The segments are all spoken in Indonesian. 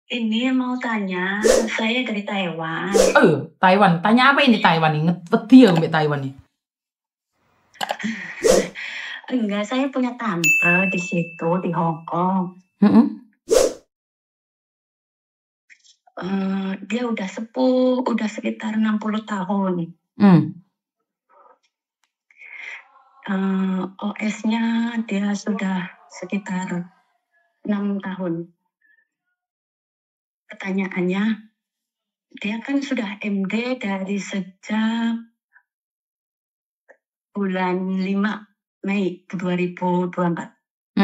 Ini mau tanya, saya dari Taiwan. Oh, Taiwan. Tanya apa ini Taiwan ini? Ngepeti ya mbak Taiwan ini. Enggak, saya punya tante di situ di Hong Kong. Dia udah sepuh, udah sekitar 60 tahun. OS-nya dia sudah sekitar 6 tahun. Pertanyaannya, dia kan sudah MD dari sejak bulan 5 Mei 2024.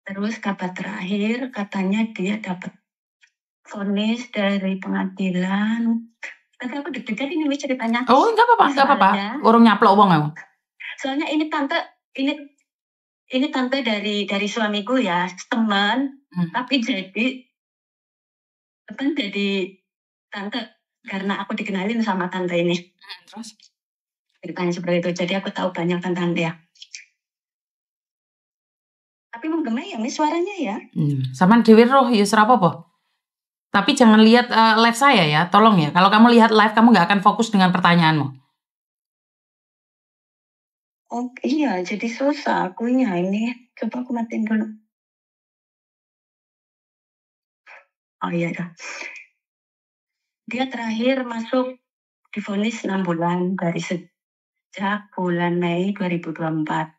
Terus kabar terakhir katanya dia dapat vonis dari pengadilan. Tapi aku deg-degan ini ceritanya. Oh, enggak apa-apa. Orang nyaplok wong aku. Soalnya ini tante dari suamiku ya, teman, tapi jadi tante karena aku dikenalin sama tante ini. Terus Ceritanya seperti itu. Jadi aku tahu banyak tentang dia. Tapi menggema ya Miss suaranya ya. Sama Dewi Roh ya apa-apa. Tapi jangan lihat live saya ya, tolong ya. Kalau kamu lihat live kamu nggak akan fokus dengan pertanyaanmu. Oh iya, jadi susah akunya ini. Coba aku matiin dulu. Oh iya dah. Dia terakhir masuk divonis 6 bulan dari sejak bulan Mei 2024.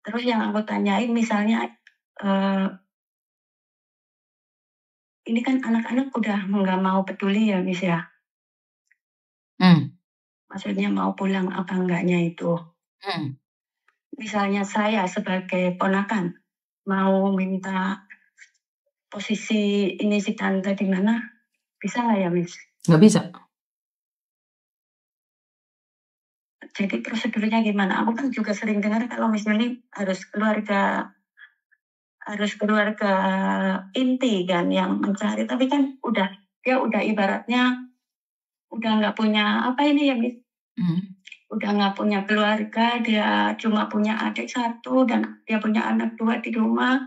Terus yang aku tanyain misalnya, ini kan anak-anak udah nggak mau peduli ya Miss ya. Maksudnya mau pulang apa enggaknya itu. Misalnya saya sebagai ponakan mau minta posisi ini si tante di mana, bisa nggak ya Miss? Nggak bisa. Jadi prosedurnya gimana? Aku kan juga sering dengar kalau misalnya harus keluarga inti kan yang mencari, tapi kan dia udah ibaratnya udah nggak punya apa ini ya Miss? Udah nggak punya keluarga, dia cuma punya adik 1 dan dia punya anak 2 di rumah,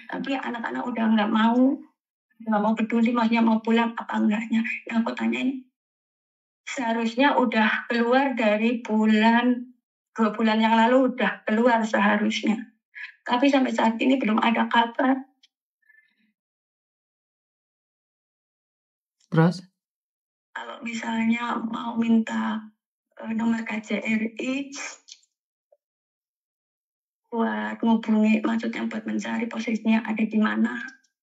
tapi anak-anak udah nggak mau peduli, maksudnya mau pulang apa enggaknya. Yang aku tanyain, seharusnya udah keluar dari 2 bulan yang lalu udah keluar seharusnya. Tapi sampai saat ini belum ada kabar. Terus? Kalau misalnya mau minta nomor KJRI buat ngubungi, maksudnya buat mencari posisinya ada di mana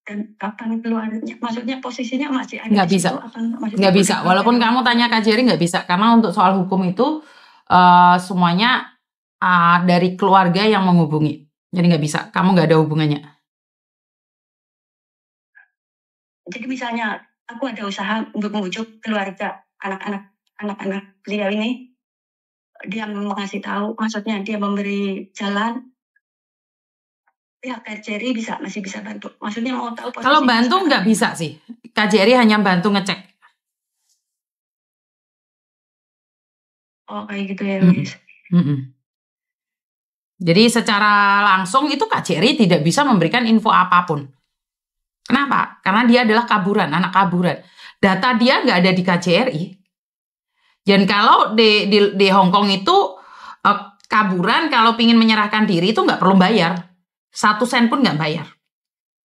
dan kapan keluarnya, maksudnya posisinya masih ada nggak di bisa. situ apa Nggak bisa, walaupun kamu tanya KJRI nggak bisa, karena untuk soal hukum itu semuanya dari keluarga yang menghubungi, jadi nggak bisa, kamu nggak ada hubungannya. Jadi misalnya aku ada usaha untuk membujuk keluarga anak-anak beliau ini, dia mengasih tahu, maksudnya dia memberi jalan, pihak KJRI masih bisa bantu. Maksudnya mau tahu posisi. Kalau bantu nggak bisa sih, KJRI hanya bantu ngecek. Oh kayak gitu ya Miss. Jadi secara langsung itu KJRI tidak bisa memberikan info apapun. Kenapa? Karena dia adalah anak kaburan. Data dia nggak ada di KJRI. Dan kalau di Hong Kong itu kaburan kalau ingin menyerahkan diri itu nggak perlu bayar. 1 sen pun nggak bayar.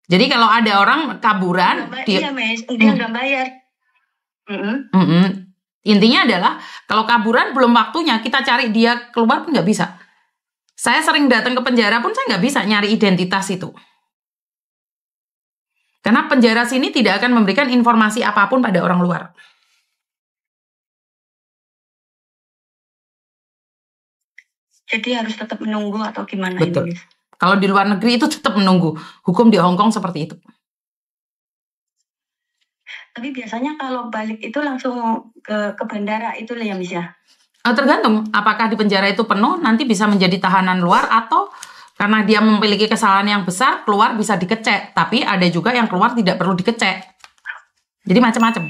Jadi kalau ada orang kaburan, dia nggak bayar. Intinya adalah kalau kaburan belum waktunya, kita cari dia keluar pun nggak bisa. Saya sering datang ke penjara pun saya nggak bisa nyari identitas itu. Karena penjara sini tidak akan memberikan informasi apapun pada orang luar. Jadi harus tetap menunggu atau gimana? Betul. Ini? Kalau di luar negeri itu tetap menunggu. Hukum di Hong Kong seperti itu. Tapi biasanya kalau balik itu langsung ke bandara itu ya Miss ya? Tergantung apakah di penjara itu penuh nanti bisa menjadi tahanan luar, atau karena dia memiliki kesalahan yang besar keluar bisa dikecek. Tapi ada juga yang keluar tidak perlu dikecek. Jadi macam-macam.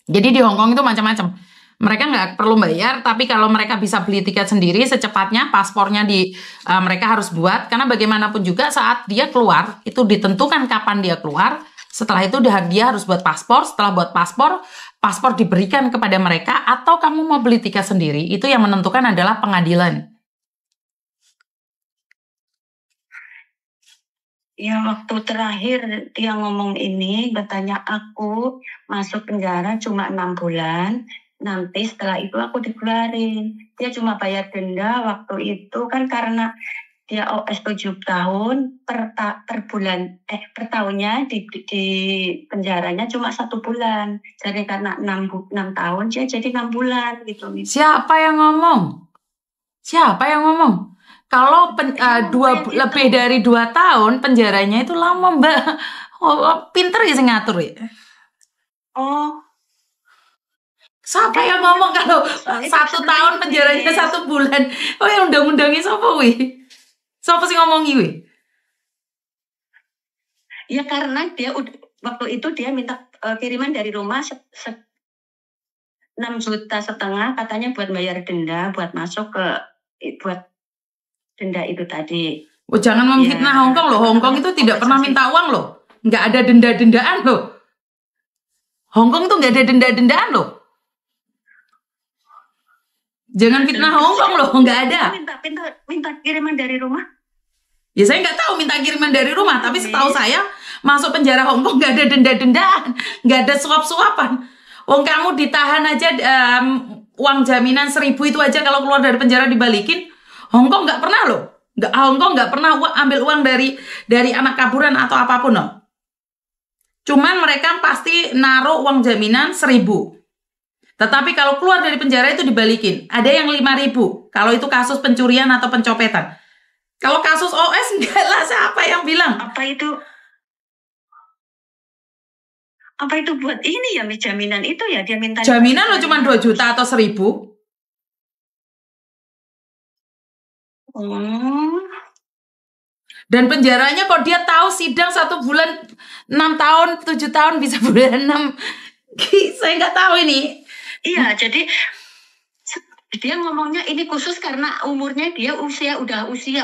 Jadi di Hong Kong itu macam-macam. Mereka nggak perlu bayar, tapi kalau mereka bisa beli tiket sendiri secepatnya, paspornya mereka harus buat. Karena bagaimanapun juga saat dia keluar, itu ditentukan kapan dia keluar. Setelah itu dia harus buat paspor. Setelah buat paspor diberikan kepada mereka, atau kamu mau beli tiket sendiri, itu yang menentukan adalah pengadilan. Ya, waktu terakhir dia ngomong ini, katanya aku masuk penjara cuma 6 bulan. Nanti setelah itu aku dikeluarin. Dia cuma bayar denda waktu itu kan karena dia OS 7 tahun per tahunnya di penjaranya cuma 1 bulan. Jadi karena 6 tahun dia jadi 6 bulan gitu. Siapa yang ngomong? Kalau lebih dari 2 tahun penjaranya itu lama, Mbak. Oh, pinter ya sih ngatur ya. Oh. Siapa yang ngomong kalau 1 tahun penjaranya 1 bulan? Oh, yang undang-undangnya siapa wih? Siapa sih ngomong wih? Ya karena dia waktu itu dia minta kiriman dari rumah 6,5 juta katanya buat bayar denda, buat masuk buat denda itu tadi. Oh, jangan memfitnah Hongkong loh. Hongkong itu tidak pernah minta uang loh. Nggak ada denda-dendaan loh. Hongkong tuh nggak ada denda-dendaan loh. Jangan fitnah Hongkong loh, nggak ada. Minta kiriman dari rumah. Ya saya nggak tahu minta kiriman dari rumah, tapi setahu saya masuk penjara Hongkong nggak ada denda-dendaan, nggak ada suap-suapan. Wong kamu ditahan aja uang jaminan 1.000 itu aja kalau keluar dari penjara dibalikin. Hongkong nggak pernah loh, Hongkong nggak pernah ambil uang dari anak kaburan atau apapun loh. Cuman mereka pasti naruh uang jaminan 1.000. Tetapi kalau keluar dari penjara itu dibalikin. Ada yang 5.000. Kalau itu kasus pencurian atau pencopetan. Kalau kasus OS enggak lah, siapa yang bilang? Apa itu buat ini ya, jaminan itu ya dia minta. Jaminan lo cuma 2 juta atau 1.000. Dan penjaranya kok dia tahu sidang 1 bulan 6 tahun, 7 tahun bisa bulan 6. Saya nggak tahu ini. Iya, jadi dia ngomongnya ini khusus karena umurnya dia udah 60.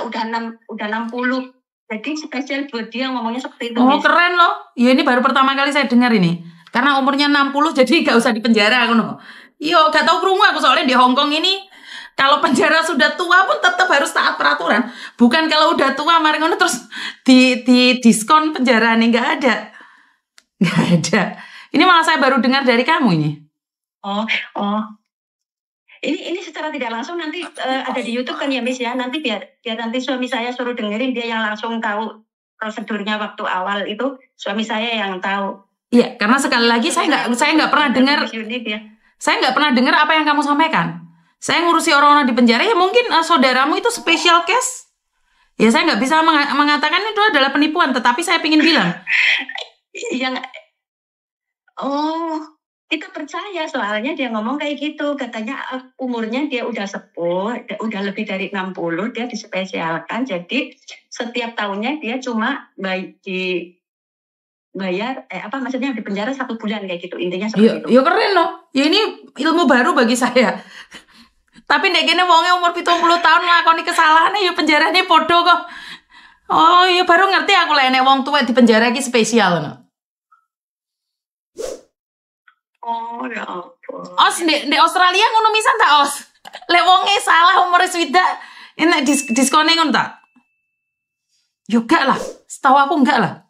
Jadi spesial buat dia ngomongnya seperti itu. Oh, keren loh. Ya ini baru pertama kali saya dengar ini. Karena umurnya 60 jadi gak usah di penjara aku no. Yo, gak tahu krungu aku soalnya di Hongkong ini kalau penjara sudah tua pun tetap harus taat peraturan. Bukan kalau udah tua mari ngono terus di diskon penjara nih, nggak ada. Ini malah saya baru dengar dari kamu ini. Oh. Ini secara tidak langsung nanti ada di YouTube kan ya Miss ya. Nanti biar nanti suami saya suruh dengerin, dia yang langsung tahu prosedurnya waktu awal itu suami saya yang tahu. Iya, karena sekali lagi saya nggak pernah dengar. Saya nggak pernah dengar apa yang kamu sampaikan. Saya ngurusi orang-orang di penjara ya mungkin saudaramu itu special case. Ya saya nggak bisa mengatakan itu adalah penipuan, tetapi saya ingin bilang. Kita percaya soalnya dia ngomong kayak gitu. Katanya umurnya dia udah sepuh, udah lebih dari 60, dia dispesialkan. Jadi setiap tahunnya dia cuma bayar maksudnya di penjara 1 bulan kayak gitu. Intinya seperti itu. Ya keren loh. Ya ini ilmu baru bagi saya. Tapi nek kene wonge umur 70 tahun nglakoni kesalahannya ya penjarane podo kok. Oh, ya baru ngerti aku lek nek wong tuwa di penjara iki spesial no. Oh ya ampun. Os di Australia ngono misan tak Os? Lek wonge salah umur swidak enak diskone ngono tak? Yo gak lah, setahu aku enggak lah.